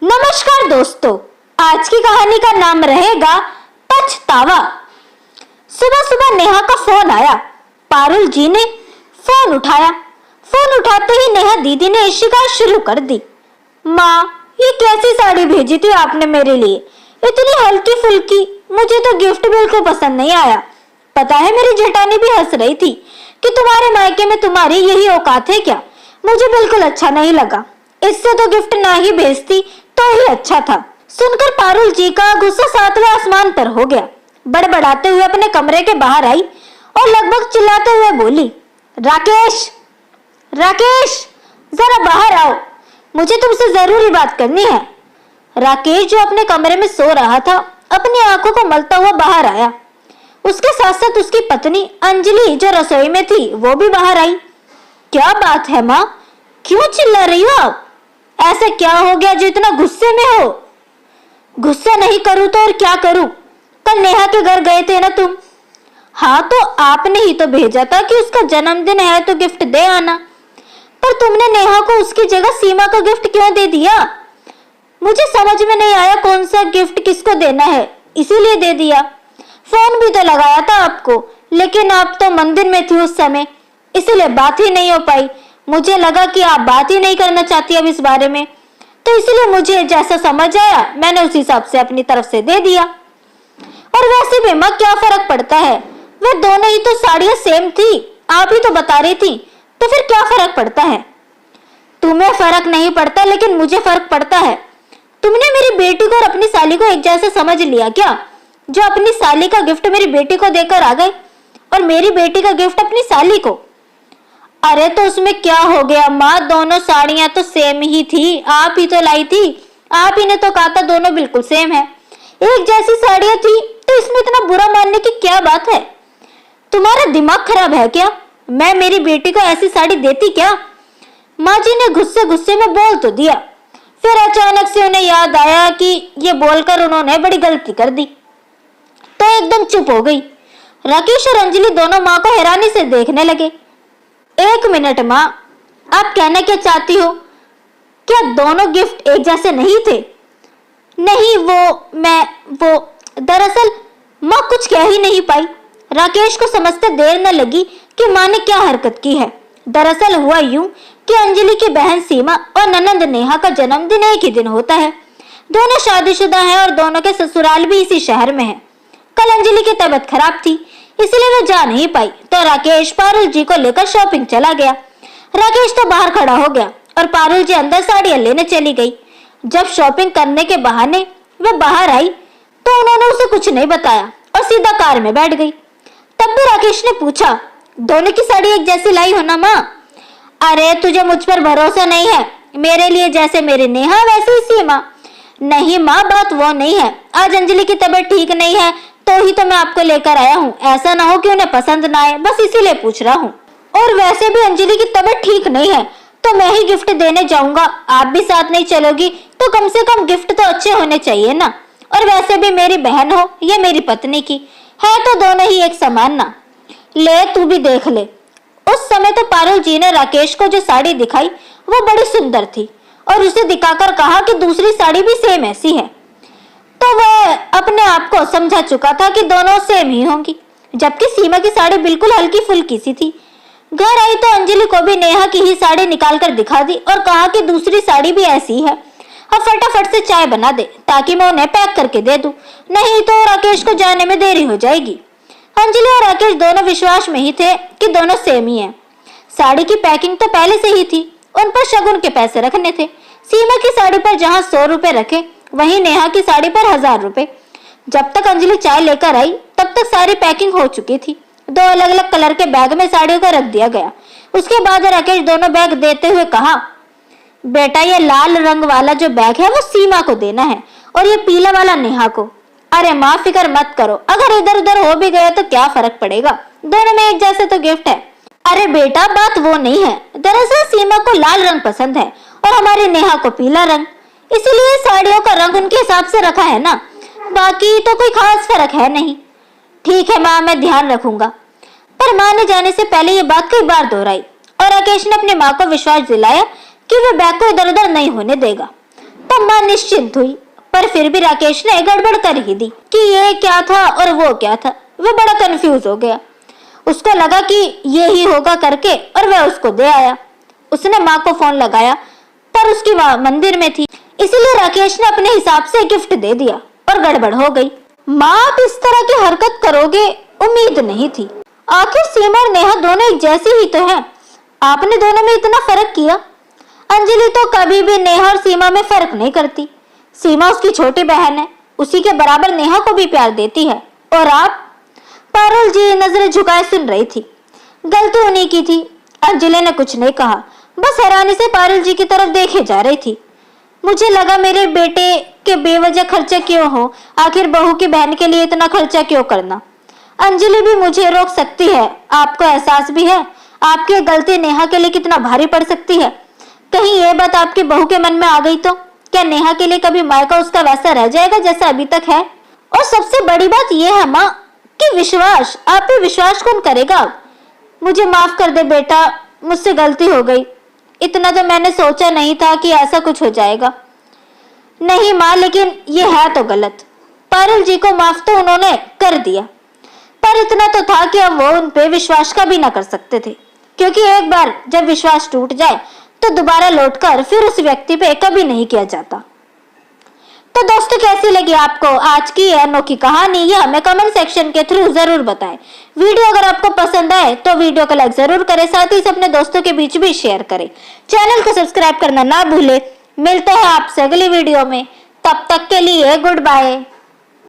नमस्कार दोस्तों, आज की कहानी का नाम रहेगा पछतावा। सुबह सुबह नेहा का फोन आया। पारुल जी ने फोन उठाया। फोन उठाते ही नेहा दीदी ने शिकायत शुरू कर दी। माँ, ये कैसी साड़ी भेजी थी आपने मेरे लिए? इतनी हल्की फुल्की, मुझे तो गिफ्ट बिल्कुल पसंद नहीं आया। पता है मेरी जेठानी भी हंस रही थी कि तुम्हारे मायके में तुम्हारी यही औकात है क्या? मुझे बिल्कुल अच्छा नहीं लगा। इससे तो गिफ्ट ना ही भेजती तो ही अच्छा था। सुनकर पारुल जी का गुस्सा सातवें आसमान पर हो गया। बड़बड़ाते हुए अपने कमरे के बाहर आई और लगभग चिल्लाते हुए बोली, राकेश, राकेश, जरा बाहर आओ, मुझे तुमसे जरूरी बात करनी है। राकेश जो अपने कमरे में सो रहा था, अपनी आंखों को मलता हुआ बाहर आया। उसके साथ साथ उसकी पत्नी अंजलि जो रसोई में थी वो भी बाहर आई। क्या बात है माँ, क्यों चिल्ला रही हो आप? ऐसा क्या हो गया जो इतना गुस्से में हो? गुस्सा नहीं करूं तो और क्या करूं? कल नेहा के घर गए थे ना तुम? हाँ, तो आपने ही तो भेजा था कि उसका जन्मदिन है तो गिफ्ट दे आना। पर तुमने नेहा को उसकी जगह सीमा को गिफ्ट क्यों दे दिया? मुझे समझ में नहीं आया कौन सा गिफ्ट किसको देना है, इसीलिए दे दिया। फोन भी तो लगाया था आपको, लेकिन आप तो मंदिर में थी उस समय, इसीलिए बात ही नहीं हो पाई। मुझे लगा कि आप बात ही नहीं करना चाहती अब इस बारे में, तो इसलिए मुझे जैसा समझ आया मैंने उस हिसाब से अपनी तरफ से दे दिया। और वैसे भी माँ, क्या फर्क पड़ता है? वे दोनों ही तो साड़ियाँ सेम थी, आप ही तो बता रही थी, तो फिर क्या फर्क पड़ता है? तुम्हें फर्क नहीं पड़ता, लेकिन मुझे फर्क पड़ता है। तुमने मेरी बेटी को और अपनी साली को एक जैसे समझ लिया क्या? जो अपनी साली का गिफ्ट मेरी बेटी को देकर आ गए और मेरी बेटी का गिफ्ट अपनी साली को। अरे तो उसमें क्या हो गया माँ, दोनों साड़ियां तो सेम ही थी, आप ही तो लाई थी। आप ही ने तो कहा था दोनों बिल्कुल सेम है। एक जैसी साड़ियां थी तो इसमें इतना बुरा मानने की क्या बात है? तुम्हारा दिमाग खराब है क्या? मैं मेरी बेटी को ऐसी साड़ी देती क्या? माँ जी ने गुस्से गुस्से में बोल तो दिया, फिर अचानक से उन्हें याद आया कि ये बोलकर उन्होंने बड़ी गलती कर दी, तो एकदम चुप हो गई। राकेश और अंजलि दोनों माँ को हैरानी से देखने लगे। एक मिनट माँ, आप कहना क्या चाहती हो? क्या दोनों गिफ्ट एक जैसे नहीं थे? नहीं, वो दरअसल माँ कुछ कह ही नहीं पाई। राकेश को समझते देर न लगी कि माँ ने क्या हरकत की है। दरअसल हुआ यूं कि अंजलि की बहन सीमा और ननंद नेहा का जन्मदिन एक ही दिन होता है। दोनों शादीशुदा हैं और दोनों के ससुराल भी इसी शहर में है। कल अंजलि की तबीयत खराब थी, इसलिए वो जा नहीं पाई, तो राकेश पारुल जी को लेकर शॉपिंग चला गया। राकेश तो बाहर खड़ा हो गया और पारुल जी अंदर साड़ियां लेने चली गई। जब शॉपिंग करने के बहाने वे बाहर आई तो उन्होंने उसे कुछ नहीं बताया और सीधा कार में बैठ गई। तब भी राकेश ने पूछा, दोनों की साड़ी एक जैसी लाई हो ना माँ? अरे तुझे मुझ पर भरोसा नहीं है? मेरे लिए जैसे मेरी नेहा वैसे ही सीमा। नहीं माँ, बात वो नहीं है, आज अंजलि की तबीयत ठीक नहीं है तो ही तो मैं आपको लेकर आया हूँ। ऐसा ना हो कि उन्हें पसंद ना आए, बस इसीलिए पूछ रहा हूँ। और वैसे भी अंजलि की तबीयत ठीक नहीं है तो मैं ही गिफ्ट देने जाऊंगा, आप भी साथ नहीं चलोगी तो कम से कम गिफ्ट तो अच्छे होने चाहिए ना। और वैसे भी मेरी बहन हो ये मेरी पत्नी की है तो दोनों ही एक समान ना। ले तू भी देख ले। उस समय तो पारुल जी ने राकेश को जो साड़ी दिखाई वो बड़ी सुंदर थी और उसे दिखाकर कहा कि दूसरी साड़ी भी सेम ऐसी है। तो वह अपने आप को समझा चुका था कि दोनों सेम ही होंगी, जबकि सीमा की साड़ी बिल्कुल हल्की फुल्की सी थी। घर आई तो अंजलि को भी नेहा की ही साड़ी निकालकर दिखा दी और कहा कि दूसरी साड़ी भी ऐसी है, अब फटाफट से चाय बना दे ताकि मैं उन्हें पैक करके दे दूं, नहीं तो राकेश को जाने में देरी हो जाएगी। अंजलि और राकेश दोनों विश्वास में ही थे कि दोनों सेम ही है। साड़ी की पैकिंग तो पहले से ही थी, उन पर शगुन के पैसे रखने थे। सीमा की साड़ी पर जहाँ 100 रुपए रखे, वहीं नेहा की साड़ी पर 1000 रुपए। जब तक अंजलि चाय लेकर आई तब तक सारी पैकिंग हो चुकी थी। 2 अलग अलग कलर के बैग में साड़ियों को रख दिया गया। उसके बाद राकेश दोनों बैग देते हुए कहा, बेटा ये लाल रंग वाला जो बैग है वो सीमा को देना है और ये पीला वाला नेहा को। अरे माँ फिक्र मत करो, अगर इधर उधर हो भी गया तो क्या फर्क पड़ेगा, दोनों में एक जैसे तो गिफ्ट है। अरे बेटा बात वो नहीं है, दरअसल सीमा को लाल रंग पसंद है और हमारी नेहा को पीला रंग, इसीलिए साड़ियों का रंग उनके हिसाब से रखा है ना, बाकी तो कोई खास फर्क है नहीं। ठीक है माँ, मैं ध्यान रखूंगा। पर माँ ने जाने से पहले ये बात कई बार दोहराई और राकेश ने अपनी माँ को विश्वास दिलाया कि वह बैग को इधर उधर नहीं होने देगा। तो माँ निश्चिंत हुई, पर फिर भी राकेश ने गड़बड़ कर ही दी कि ये क्या था और वो क्या था। वह बड़ा कंफ्यूज हो गया। उसको लगा कि ये ही होगा करके, और वह उसको दे आया। उसने माँ को फोन लगाया, पर उसकी माँ मंदिर में थी, इसलिए राकेश ने अपने हिसाब से गिफ्ट दे दिया और गड़बड़ हो गई। माँ, आप इस तरह की हरकत करोगे उम्मीद नहीं थी। आखिर सीमा और नेहा दोनों एक जैसी ही तो हैं। आपने दोनों में इतना फर्क किया। अंजलि तो कभी भी नेहा और सीमा में फर्क नहीं करती। सीमा उसकी छोटी बहन है, उसी के बराबर नेहा को भी प्यार देती है। और आप? पारुल जी नजरें झुकाए सुन रही थी। गलती उन्हीं की थी। अंजलि ने कुछ नहीं कहा, बस हैरानी से पारुल जी की तरफ देखे जा रही थी। मुझे लगा मेरे बेटे के बेवजह खर्चा क्यों हो, आखिर बहू की बहन के लिए इतना खर्चा क्यों करना। अंजलि भी मुझे रोक सकती है, आपको एहसास भी है आपकी गलती नेहा के लिए कितना भारी पड़ सकती है। कहीं ये बात आपकी बहू के मन में आ गई तो क्या नेहा के लिए कभी मायका उसका वैसा रह जाएगा जैसा अभी तक है। और सबसे बड़ी बात यह है माँ कि विश्वास, आप पे विश्वास कौन करेगा। मुझे माफ कर दे बेटा, मुझसे गलती हो गई। इतना तो मैंने सोचा नहीं था कि ऐसा कुछ हो जाएगा। नहीं माँ, लेकिन ये है तो गलत। पारुल जी को माफ तो उन्होंने कर दिया, पर इतना तो था कि अब वो उन पे विश्वास का भी ना कर सकते थे, क्योंकि एक बार जब विश्वास टूट जाए तो दोबारा लौटकर फिर उस व्यक्ति पे कभी नहीं किया जाता। तो दोस्तों, कैसी लगी आपको आज की यह अनोखी कहानी, ये हमें कमेंट सेक्शन के थ्रू जरूर बताएं। वीडियो अगर आपको पसंद आए तो वीडियो को लाइक जरूर करें, साथ ही अपने दोस्तों के बीच भी शेयर करें। चैनल को सब्सक्राइब करना ना भूलें। मिलते हैं आपसे अगली वीडियो में, तब तक के लिए गुड बाय।